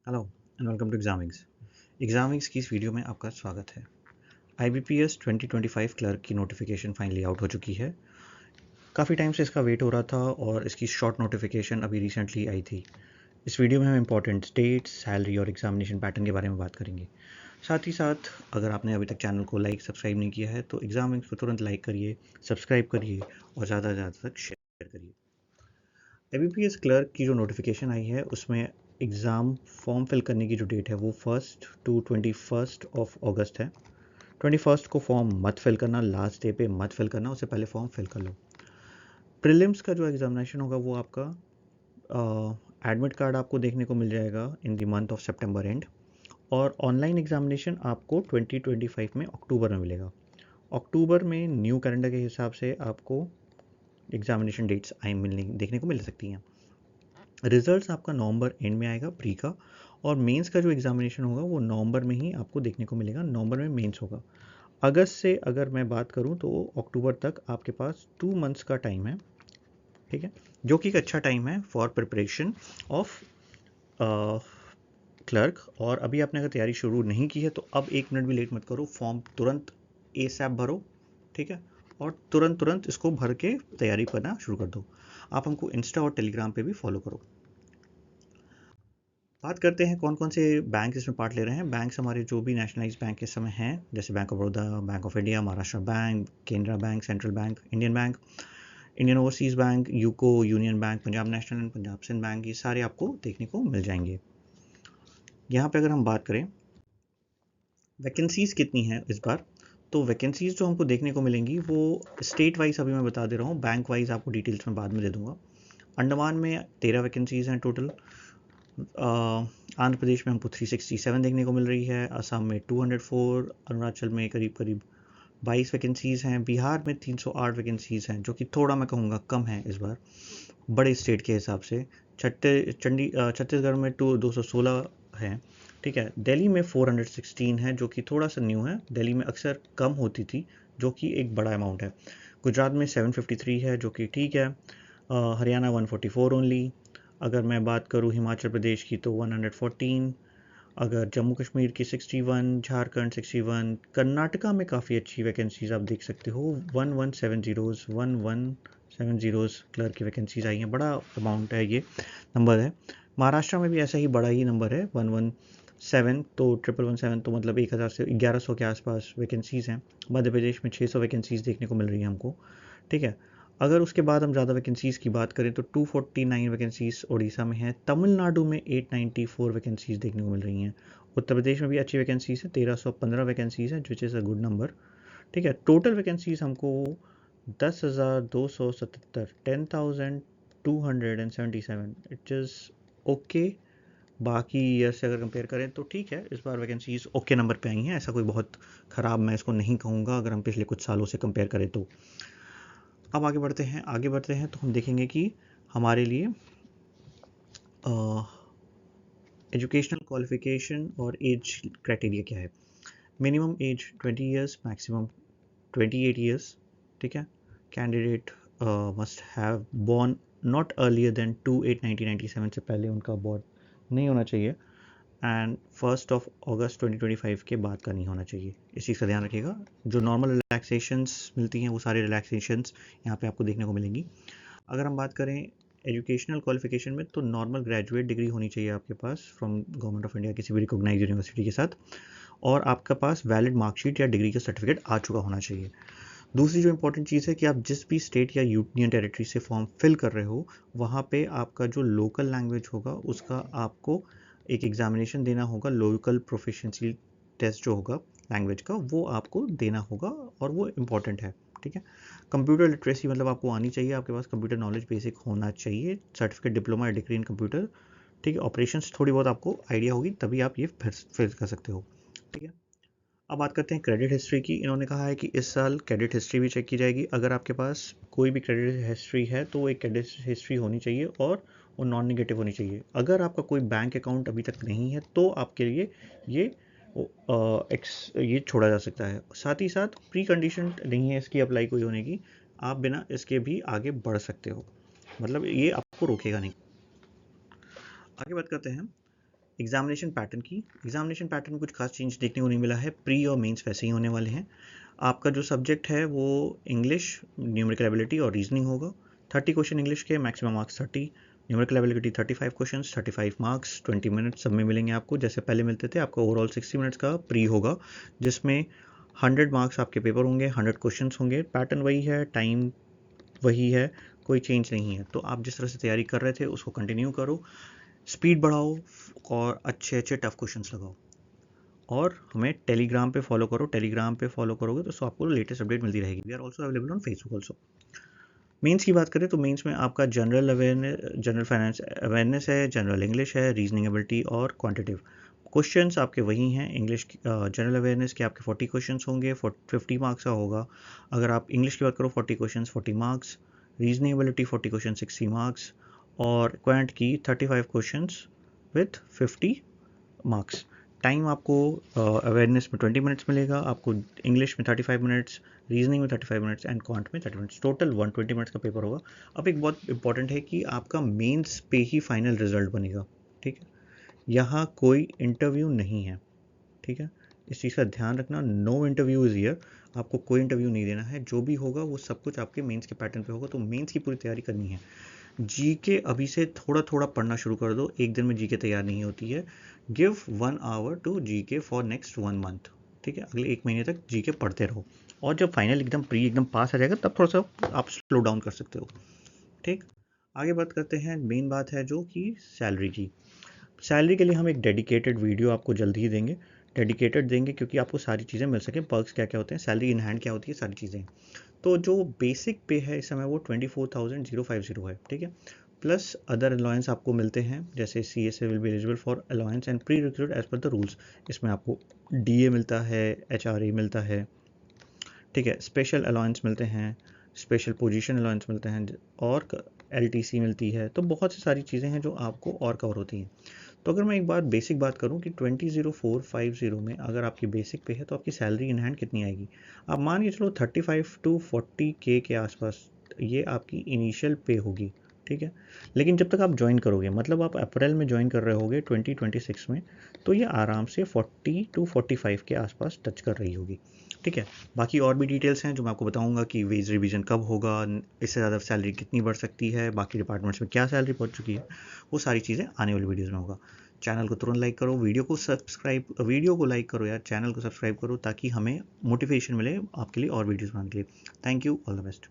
Hello and welcome to एग्जामिंग्स। एग्जामिंग्स की इस वीडियो में आपका स्वागत है। IBPS 2025 क्लर्क की नोटिफिकेशन फाइनली आउट हो चुकी है। काफ़ी टाइम से इसका वेट हो रहा था और इसकी शॉर्ट नोटिफिकेशन अभी रिसेंटली आई थी। इस वीडियो में हम इंपॉर्टेंट डेट्स, सैलरी और एग्जामिनेशन पैटर्न के बारे में बात करेंगे। साथ ही साथ अगर आपने अभी तक चैनल को लाइक सब्सक्राइब नहीं किया है तो एग्जामिंग्स को तुरंत लाइक करिए, सब्सक्राइब करिए और ज़्यादा से ज़्यादा तक शेयर करिए। IBPS क्लर्क की जो नोटिफिकेशन आई है उसमें एग्ज़ाम फॉर्म फिल करने की जो डेट है वो 1 to 21 अगस्त है। 21 को फॉर्म मत फिल करना, लास्ट डे पे मत फिल करना, उससे पहले फॉर्म फिल कर लो। प्रीलिम्स का जो एग्जामिनेशन होगा वो आपका एडमिट कार्ड आपको देखने को मिल जाएगा in the month of September and, और ऑनलाइन एग्जामिनेशन आपको 2025 में अक्टूबर में मिलेगा। अक्टूबर में न्यू कैलेंडर के हिसाब से आपको एग्जामिनेशन डेट्स मिलने देखने को मिल सकती हैं। रिजल्ट्स आपका नवंबर एंड में आएगा प्री का, और मेंस का जो एग्जामिनेशन होगा वो नवंबर में ही आपको देखने को मिलेगा। नवंबर में मेंस होगा। अगस्त से अगर मैं बात करूं तो अक्टूबर तक आपके पास 2 मंथ्स का टाइम है, ठीक है, जो कि एक अच्छा टाइम है फॉर प्रिपरेशन ऑफ क्लर्क। और अभी आपने अगर तैयारी शुरू नहीं की है तो अब 1 मिनट भी लेट मत करो, फॉर्म तुरंत ASAP भरो, ठीक है, और तुरंत तुरंत इसको भर के तैयारी करना शुरू कर दो। आप हमको इंस्टा और टेलीग्राम पे भी फॉलो करो। बात करते हैं कौन कौन से बैंक इसमें पार्ट ले रहे हैं। बैंक्स हमारे जो भी नेशनलाइज बैंक इस समय हैं, जैसे bank of Baroda, bank of India, Maharashtra bank, Canara bank, central bank, Indian bank, Indian overseas bank, UCO, union bank, Punjab national and Punjab Sindh bank, ये सारे आपको देखने को मिल जाएंगे। यहाँ पे अगर हम बात करें वैकेंसीज कितनी हैं इस बार, तो वैकेंसीज जो हमको देखने को मिलेंगी वो स्टेट वाइज अभी मैं बता दे रहा हूँ, बैंक वाइज आपको डिटेल्स में बाद में दे दूंगा। अंडमान में 13 वैकेंसीज हैं टोटल। आंध्र प्रदेश में हमको 367 देखने को मिल रही है, असम में 204, अरुणाचल में करीब करीब 22 वैकेंसीज़ हैं, बिहार में 308 वैकेंसीज़ हैं, जो कि थोड़ा मैं कहूँगा कम है इस बार बड़े स्टेट के हिसाब से। छत्तीसगढ़ में 216 हैं, ठीक है। दिल्ली में 416 है, जो कि थोड़ा सा न्यू है, दिल्ली में अक्सर कम होती थी, जो कि एक बड़ा अमाउंट है। गुजरात में 753 है, जो कि ठीक है। हरियाणा 144 ओनली। अगर मैं बात करूँ हिमाचल प्रदेश की तो 114, अगर जम्मू कश्मीर की 61, झारखंड 61, कर्नाटका में काफ़ी अच्छी वैकेंसीज आप देख सकते हो, 1170 क्लर्क की वैकेंसीज आई हैं, बड़ा अमाउंट है, ये नंबर है। महाराष्ट्र में भी ऐसा ही बड़ा ही नंबर है, 117, तो 1117, तो मतलब 1000 से 1100 के आसपास वैकेंसीज़ हैं। मध्य प्रदेश में 600 वैकेंसीज़ देखने को मिल रही हैं हमको, ठीक है। अगर उसके बाद हम ज़्यादा वैकेंसीज़ की बात करें तो 249 वैकेंसीज़ उड़ीसा में है, तमिलनाडु में 894 वैकेंसीज़ देखने को मिल रही हैं। उत्तर प्रदेश में भी अच्छी वैकेंसीज़ है, 1315 वैकेंसीज़ हैं, which is a good number, ठीक है। टोटल वैकेंसीज़ हमको 10,277, 10,277, इट इज़ ओके। बाकी ईयर से अगर कंपेयर करें तो ठीक है, इस बार वैकेंसीज ओके नंबर पे आई हैं, ऐसा कोई बहुत ख़राब मैं इसको नहीं कहूँगा अगर हम पिछले कुछ सालों से कंपेयर करें तो। अब आगे बढ़ते हैं तो हम देखेंगे कि हमारे लिए एजुकेशनल क्वालिफिकेशन और एज क्राइटेरिया क्या है। Minimum age 20 years, maximum 28 years, ठीक है। Candidate must have born not earlier than 2/8/1997, से पहले उनका बॉर्न नहीं होना चाहिए, एंड 1 अगस्त 2025 के बाद का नहीं होना चाहिए। इस चीज़ का ध्यान रखिएगा। जो नॉर्मल रिलैक्सेशंस मिलती हैं वो सारे रिलैक्सेशंस यहाँ पे आपको देखने को मिलेंगी। अगर हम बात करें एजुकेशनल क्वालिफिकेशन में, तो नॉर्मल ग्रेजुएट डिग्री होनी चाहिए आपके पास फ्रॉम गवर्नमेंट ऑफ इंडिया किसी भी रिकॉग्नाइज यूनिवर्सिटी के साथ, और आपके पास वैलिड मार्कशीट या डिग्री का सर्टिफिकेट आ चुका होना चाहिए। दूसरी जो इंपॉर्टेंट चीज़ है कि आप जिस भी स्टेट या यूनियन टेरिटरी से फॉर्म फिल कर रहे हो वहाँ पे आपका जो लोकल लैंग्वेज होगा उसका आपको एक एग्जामिनेशन देना होगा, लोकल प्रोफिशिएंसी टेस्ट जो होगा लैंग्वेज का वो आपको देना होगा, और वो इम्पॉर्टेंट है, ठीक है। कंप्यूटर लिटरेसी मतलब आपको आनी चाहिए, आपके पास कंप्यूटर नॉलेज बेसिक होना चाहिए, सर्टिफिकेट, डिप्लोमा या डिग्री इन कंप्यूटर, ठीक है। ऑपरेशंस थोड़ी बहुत आपको आइडिया होगी तभी आप ये फिर कर सकते हो, ठीक है। अब बात करते हैं क्रेडिट हिस्ट्री की। इन्होंने कहा है कि इस साल क्रेडिट हिस्ट्री भी चेक की जाएगी। अगर आपके पास कोई भी क्रेडिट हिस्ट्री है तो एक क्रेडिट हिस्ट्री होनी चाहिए और वो नॉन निगेटिव होनी चाहिए। अगर आपका कोई बैंक अकाउंट अभी तक नहीं है तो आपके लिए ये ये छोड़ा जा सकता है। साथ ही साथ प्री कंडीशन नहीं है इसकी अप्लाई कोई होने की, आप बिना इसके भी आगे बढ़ सकते हो, मतलब ये आपको रोकेगा नहीं। आगे बात करते हैं एग्जामिनेशन पैटर्न की, एग्जामिनेशन पैटर्न में कुछ खास चेंज देखने को नहीं मिला है, प्री और मेंस वैसे ही होने वाले हैं। आपका जो सब्जेक्ट है वो इंग्लिश, न्यूमेरिकल एबिलिटी और रीजनिंग होगा। 30 क्वेश्चन इंग्लिश के, maximum marks 30, numerical ability 35 questions, 35 marks, 20 minutes सब में मिलेंगे आपको, जैसे पहले मिलते थे। आपका ओवरऑल 60 मिनट्स का प्री होगा, जिसमें 100 मार्क्स आपके पेपर होंगे, 100 क्वेश्चन होंगे। पैटर्न वही है, टाइम वही है, कोई चेंज नहीं है। तो आप जिस तरह से तैयारी कर रहे थे उसको कंटिन्यू करो, स्पीड बढ़ाओ और अच्छे अच्छे टफ क्वेश्चंस लगाओ। और हमें टेलीग्राम पे फॉलो करो, टेलीग्राम पे फॉलो करोगे तो आपको लेटेस्ट अपडेट मिलती रहेगी। We are also available on Facebook also. Mains की बात करें तो मेंस में आपका general awareness, general finance awareness है, जनरल इंग्लिश है, रीजनिंग एबिलिटी और क्वांटिटिव क्वेश्चंस आपके वही हैं। इंग्लिश जनरल अवेयरनेस के आपके 40 क्वेश्चंस होंगे, 50 मार्क्स का होगा। अगर आप इंग्लिश की बात करो 40 questions 40 marks, reasoning ability 40 question 60 marks, और क्वांट की 35 क्वेश्चंस विथ 50 मार्क्स। टाइम आपको अवेयरनेस में 20 मिनट्स मिलेगा, आपको इंग्लिश में 35 मिनट्स, रीजनिंग में 35 मिनट्स एंड क्वांट में 30 मिनट्स, टोटल 120 मिनट्स का पेपर होगा। अब एक बहुत इंपॉर्टेंट है कि आपका मेंस पे ही फाइनल रिजल्ट बनेगा, ठीक है, यहाँ कोई इंटरव्यू नहीं है, ठीक है, इस चीज़ का ध्यान रखना। नो इंटरव्यू इज़ हियर, आपको कोई इंटरव्यू नहीं देना है, जो भी होगा वो सब कुछ आपके मेंस के पैटर्न पे होगा। तो मेंस की पूरी तैयारी करनी है। जीके अभी से थोड़ा थोड़ा पढ़ना शुरू कर दो, एक दिन में जीके तैयार नहीं होती है। Give 1 hour to GK for next 1 month, ठीक है, अगले 1 महीने तक जीके पढ़ते रहो। और जब फाइनल एकदम प्री एकदम पास आ जाएगा तब थोड़ा सा आप स्लो डाउन कर सकते हो, ठीक। आगे बात करते हैं, मेन बात है जो कि सैलरी की। सैलरी के लिए हम एक डेडिकेटेड वीडियो आपको जल्दी ही देंगे, डेडिकेटेड देंगे, क्योंकि आपको सारी चीज़ें मिल सकें, पर्क्स क्या क्या होते हैं, सैलरी इन हैंड क्या होती है, सारी चीज़ें। तो जो बेसिक पे है इस समय वो 24,050 है, ठीक है, प्लस अदर अलाउंस आपको मिलते हैं, जैसे C S A will be eligible for allowance and pre recruit as per the rules. इसमें आपको डी ए मिलता है, एच आर ए मिलता है, ठीक है, स्पेशल अलाउंस मिलते हैं, स्पेशल पोजीशन अलाउंस मिलते हैं, और एल टी सी मिलती है। तो बहुत सी सारी चीज़ें हैं जो आपको और कवर होती हैं। तो अगर मैं एक बार बेसिक बात करूं कि 20,450 में अगर आपकी बेसिक पे है तो आपकी सैलरी इन हैंड कितनी आएगी, आप मान के चलो 35 to 40K के आसपास ये आपकी इनिशियल पे होगी, ठीक है। लेकिन जब तक आप ज्वाइन करोगे, मतलब आप अप्रैल में ज्वाइन कर रहे होगे 2026 में, तो ये आराम से 40 to 45 के आसपास टच कर रही होगी, ठीक है। बाकी और भी डिटेल्स हैं जो मैं आपको बताऊंगा कि वेज रिवीजन कब होगा, इससे ज़्यादा सैलरी कितनी बढ़ सकती है, बाकी डिपार्टमेंट्स में क्या सैलरी पहुंच चुकी है, वो सारी चीज़ें आने वाली वीडियोज़ में होगा। चैनल को तुरंत लाइक करो, वीडियो को लाइक करो यार, चैनल को सब्सक्राइब करो, ताकि हमें मोटिवेशन मिले आपके लिए और वीडियोज़ बनाने के लिए। Thank you, all the best.